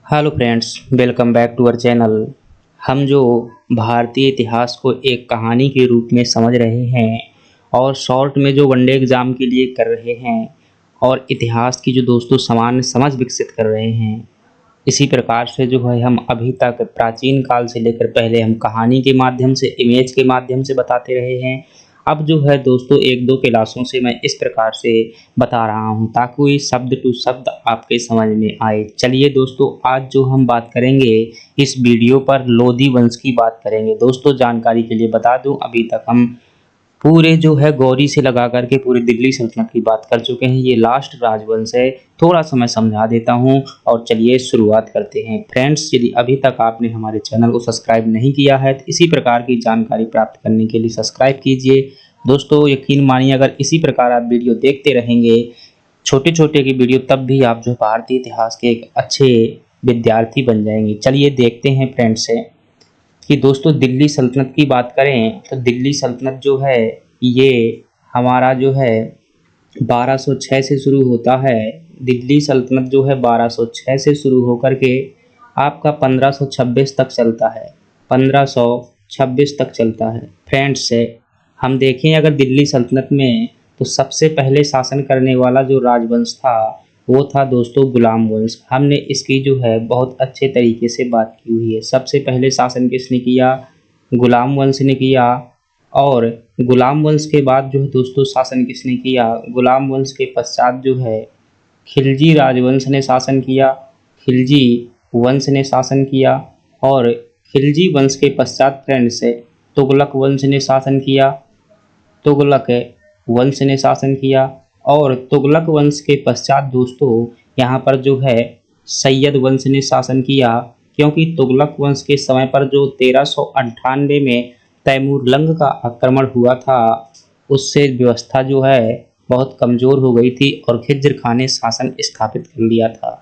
Hello friends, welcome back to our channel. हम जो भारतीय इतिहास को एक कहानी के रूप में समझ रहे हैं और शॉर्ट में जो वनडे एग्ज़ाम के लिए कर रहे हैं और इतिहास की जो दोस्तों सामान्य समझ विकसित कर रहे हैं, इसी प्रकार से जो है हम अभी तक प्राचीन काल से लेकर पहले हम कहानी के माध्यम से, इमेज के माध्यम से बताते रहे हैं। अब जो है दोस्तों एक दो क्लासों से मैं इस प्रकार से बता रहा हूँ ताकि शब्द टू शब्द आपके समझ में आए। चलिए दोस्तों, आज जो हम बात करेंगे इस वीडियो पर लोधी वंश की बात करेंगे। दोस्तों जानकारी के लिए बता दूं, अभी तक हम पूरे जो है गौरी से लगा करके पूरे दिल्ली सल्तनत की बात कर चुके हैं। ये लास्ट राजवंश है। थोड़ा सा मैं समझा देता हूँ और चलिए शुरुआत करते हैं। फ्रेंड्स, यदि अभी तक आपने हमारे चैनल को सब्सक्राइब नहीं किया है तो इसी प्रकार की जानकारी प्राप्त करने के लिए सब्सक्राइब कीजिए। दोस्तों यकीन मानिए, अगर इसी प्रकार आप वीडियो देखते रहेंगे छोटे छोटे की वीडियो, तब भी आप जो भारतीय इतिहास के एक अच्छे विद्यार्थी बन जाएंगे। चलिए देखते हैं फ्रेंड्स से कि दोस्तों दिल्ली सल्तनत की बात करें तो दिल्ली सल्तनत जो है ये हमारा जो है 1206 से शुरू होता है। दिल्ली सल्तनत जो है 1206 से शुरू होकर के आपका 1526 तक चलता है। 1526 तक चलता है। फ्रेंड्स से हम देखें अगर दिल्ली सल्तनत में तो सबसे पहले शासन करने वाला जो राजवंश था वो था दोस्तों गुलाम वंश। हमने इसकी जो है बहुत अच्छे तरीके से बात की हुई है। सबसे पहले शासन किसने किया? गुलाम वंश ने किया। और गुलाम वंश के बाद जो है दोस्तों शासन किसने किया? गुलाम वंश के पश्चात जो है खिलजी राजवंश ने शासन किया। खिलजी वंश ने शासन किया। और खिलजी वंश के पश्चात फ्रेंड्स से तुगलक वंश ने शासन किया। तुगलक वंश ने शासन किया। और तुगलक वंश के पश्चात दोस्तों यहाँ पर जो है सैयद वंश ने शासन किया, क्योंकि तुगलक वंश के समय पर जो 1398 में तैमूरलंग का आक्रमण हुआ था उससे व्यवस्था जो है बहुत कमज़ोर हो गई थी और खिज्र खान ने शासन स्थापित कर लिया था।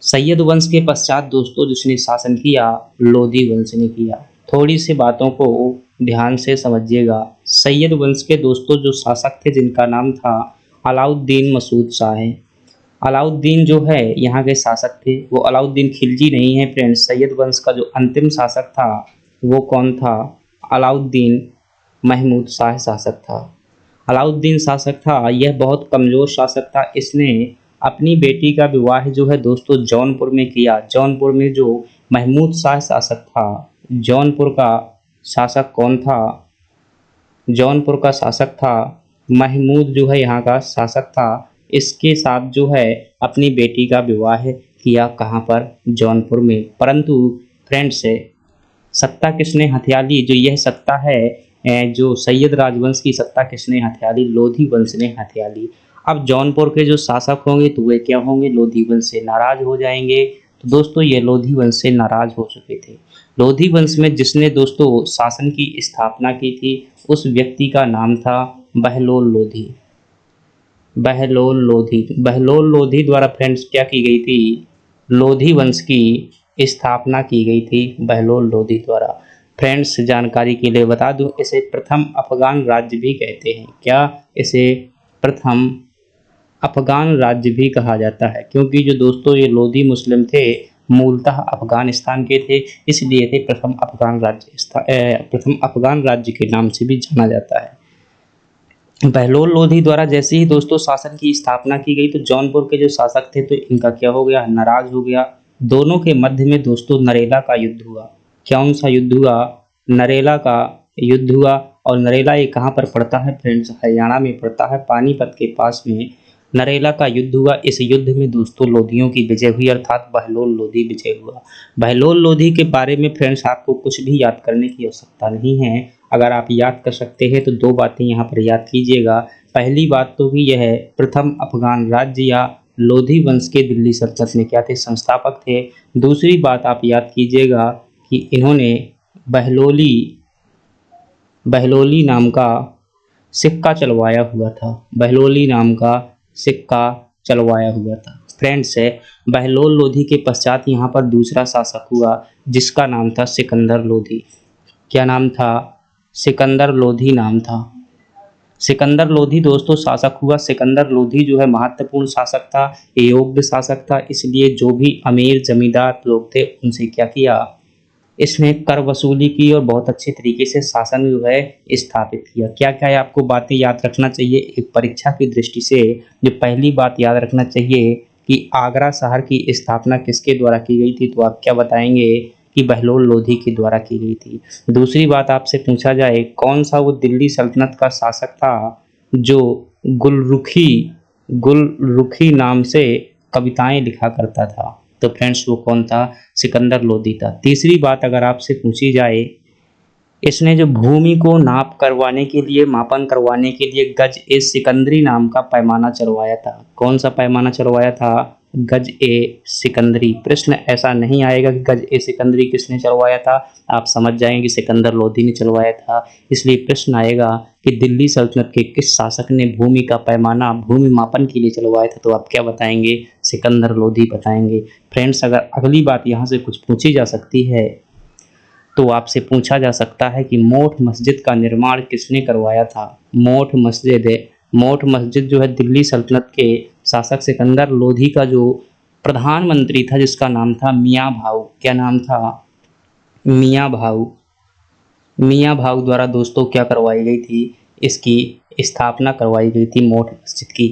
सैयद वंश के पश्चात दोस्तों जिसने शासन किया लोधी वंश ने किया। थोड़ी सी बातों को ध्यान से समझिएगा। सैयद वंश के दोस्तों जो शासक थे जिनका नाम था अलाउद्दीन मसूद शाह। अलाउद्दीन जो है यहाँ के शासक थे, वो अलाउद्दीन खिलजी नहीं है फ्रेंड्स। सैयद वंश का जो अंतिम शासक था वो कौन था? अलाउद्दीन महमूद शाह शासक था। अलाउद्दीन शासक था, यह बहुत कमज़ोर शासक था। इसने अपनी बेटी का विवाह जो है दोस्तों जौनपुर में किया। जौनपुर में जो महमूद शाह शासक था, जौनपुर का शासक कौन था? जौनपुर का शासक था महमूद जो है यहाँ का शासक था। इसके साथ जो है अपनी बेटी का विवाह किया। कहाँ पर? जौनपुर में। परंतु फ्रेंड्स सत्ता किसने हथिया ली? जो यह सत्ता है जो सैयद राजवंश की सत्ता किसने हथिया ली? लोधी वंश ने हथिया ली। अब जौनपुर के जो शासक होंगे तो वे क्या होंगे? लोधी वंश से नाराज हो जाएंगे। तो दोस्तों ये लोधी वंश से नाराज हो चुके थे। लोधी वंश में जिसने दोस्तों शासन की स्थापना की थी उस व्यक्ति का नाम था बहलोल लोधी। बहलोल लोधी। बहलोल लोधी द्वारा फ्रेंड्स क्या की गई थी? लोधी वंश की स्थापना की गई थी बहलोल लोधी द्वारा। फ्रेंड्स जानकारी के लिए बता दूं, इसे प्रथम अफगान राज्य भी कहते हैं। क्या? इसे प्रथम अफगान राज्य भी कहा जाता है, क्योंकि जो दोस्तों ये लोधी मुस्लिम थे मूलतः अफगानिस्तान के थे, इसलिए थे प्रथम अफगान राज्य। प्रथम अफगान राज्य के नाम से भी जाना जाता है। बहलोल लोधी द्वारा जैसे ही दोस्तों शासन की स्थापना की गई तो जौनपुर के जो शासक थे तो इनका क्या हो गया? नाराज हो गया। दोनों के मध्य में दोस्तों नरेला का युद्ध हुआ। कौन सा युद्ध हुआ? नरेला का युद्ध हुआ। और नरेला ये कहाँ पर पड़ता है फ्रेंड्स? हरियाणा में पड़ता है, पानीपत के पास में नरेला का युद्ध हुआ। इस युद्ध में दोस्तों लोधियों की विजय हुई, अर्थात बहलोल लोधी विजय हुआ। बहलोल लोधी के बारे में फ्रेंड्स आपको कुछ भी याद करने की आवश्यकता नहीं है। अगर आप याद कर सकते हैं तो दो बातें यहाँ पर याद कीजिएगा। पहली बात तो कि यह प्रथम अफगान राज्य या लोधी वंश के दिल्ली सल्तनत में क्या थे? संस्थापक थे। दूसरी बात आप याद कीजिएगा कि इन्होंने बहलोली बहलोली नाम का सिक्का चलवाया हुआ था। बहलोली नाम का सिक्का चलवाया हुआ था। फ्रेंड्स बहलोल लोधी के पश्चात यहाँ पर दूसरा शासक हुआ जिसका नाम था सिकंदर लोधी। क्या नाम था? सिकंदर लोधी नाम था। सिकंदर लोधी दोस्तों शासक हुआ। सिकंदर लोधी जो है महत्वपूर्ण शासक था, योग्य शासक था, इसलिए जो भी अमीर जमींदार लोग थे उनसे क्या किया, इसने कर वसूली की और बहुत अच्छे तरीके से शासन जो है स्थापित किया। क्या क्या है आपको बातें याद रखना चाहिए एक परीक्षा की दृष्टि से। जो पहली बात याद रखना चाहिए कि आगरा शहर की स्थापना किसके द्वारा की गई थी, तो आप क्या बताएंगे कि बहलोल लोधी के द्वारा की गई थी। दूसरी बात आपसे पूछा जाए कौन सा वो दिल्ली सल्तनत का शासक था जो गुलरुखी नाम से कविताएं लिखा करता था, तो फ्रेंड्स वो कौन था, सिकंदर लोधी था। तीसरी बात अगर आपसे पूछी जाए, इसने जो भूमि को नाप करवाने के लिए, मापन करवाने के लिए गज ए सिकंदरी नाम का पैमाना चलवाया था। कौन सा पैमाना चलवाया था, गज ए सिकंदरी। प्रश्न ऐसा नहीं आएगा कि गज ए सिकंदरी किसने चलवाया था, आप समझ जाएंगे कि सिकंदर लोधी ने चलवाया था। इसलिए प्रश्न आएगा कि दिल्ली सल्तनत के किस शासक ने भूमि का पैमाना, भूमि मापन के लिए चलवाया था, तो आप क्या बताएंगे, सिकंदर लोधी बताएंगे। फ्रेंड्स अगर अगली बात यहाँ से कुछ पूछी जा सकती है तो आपसे पूछा जा सकता है कि मोठ मस्जिद का निर्माण किसने करवाया था। मोठ मस्जिद जो है दिल्ली सल्तनत के शासक सिकंदर लोधी का जो प्रधानमंत्री था जिसका नाम था मियाँ भाऊ। क्या नाम था, मियाँ भाऊ। मियाँ भाऊ द्वारा दोस्तों क्या करवाई गई थी, इसकी स्थापना करवाई गई थी मोठ मस्जिद की।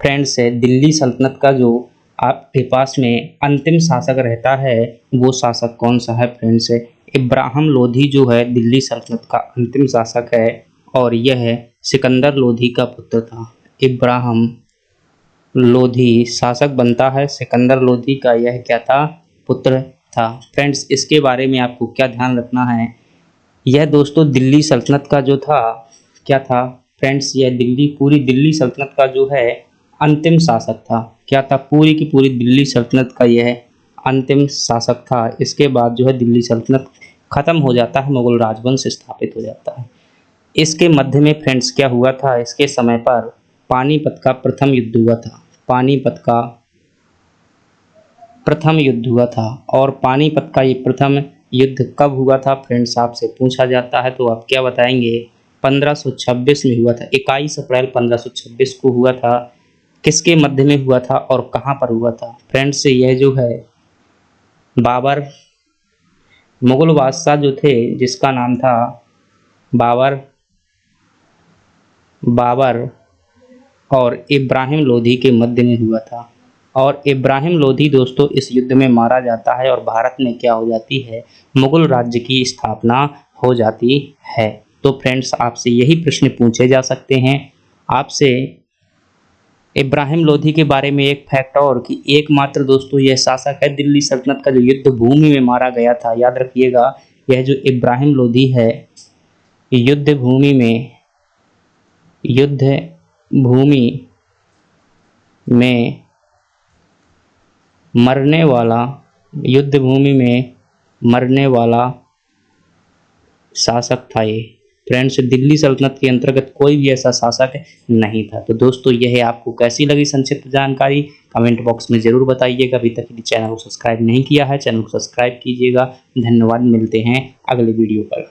फ्रेंड्स दिल्ली सल्तनत का जो आपके पास में अंतिम शासक रहता है वो शासक कौन सा है फ्रेंड्स, इब्राहिम लोधी जो है दिल्ली सल्तनत का अंतिम शासक है और यह सिकंदर लोधी का पुत्र था। इब्राहिम लोधी शासक बनता है, सिकंदर लोधी का यह क्या था, पुत्र था। फ्रेंड्स इसके बारे में आपको क्या ध्यान रखना है, यह दोस्तों दिल्ली सल्तनत का जो था क्या था फ्रेंड्स, यह पूरी दिल्ली सल्तनत का जो है अंतिम शासक था। क्या था, पूरी की पूरी दिल्ली सल्तनत का यह अंतिम शासक था। इसके बाद जो है दिल्ली सल्तनत खत्म हो जाता है, मुगल राजवंश स्थापित हो जाता है। इसके मध्य में फ्रेंड्स क्या हुआ था, इसके समय पर पानीपत का प्रथम युद्ध हुआ था। पानीपत का प्रथम युद्ध हुआ था और पानीपत का ये प्रथम युद्ध कब हुआ था फ्रेंड्स, आपसे पूछा जाता है तो आप क्या बताएंगे, 1526 में हुआ था। 21 अप्रैल 1526 को हुआ था। किसके मध्य में हुआ था और कहाँ पर हुआ था फ्रेंड्स, यह जो है बाबर, मुगल बादशाह जो थे जिसका नाम था बाबर और इब्राहिम लोधी के मध्य में हुआ था। और इब्राहिम लोधी दोस्तों इस युद्ध में मारा जाता है और भारत में क्या हो जाती है, मुगल राज्य की स्थापना हो जाती है। तो फ्रेंड्स आपसे यही प्रश्न पूछे जा सकते हैं। आपसे इब्राहिम लोधी के बारे में एक फैक्ट और कि एकमात्र दोस्तों यह शासक है दिल्ली सल्तनत का जो युद्ध भूमि में मारा गया था। याद रखिएगा यह जो इब्राहिम लोधी है युद्ध भूमि में मरने वाला शासक था ये। फ्रेंड्स दिल्ली सल्तनत के अंतर्गत कोई भी ऐसा शासक नहीं था। तो दोस्तों यह आपको कैसी लगी संक्षिप्त जानकारी, कमेंट बॉक्स में ज़रूर बताइएगा। अभी तक यदि चैनल को सब्सक्राइब नहीं किया है चैनल को सब्सक्राइब कीजिएगा। धन्यवाद, मिलते हैं अगले वीडियो पर।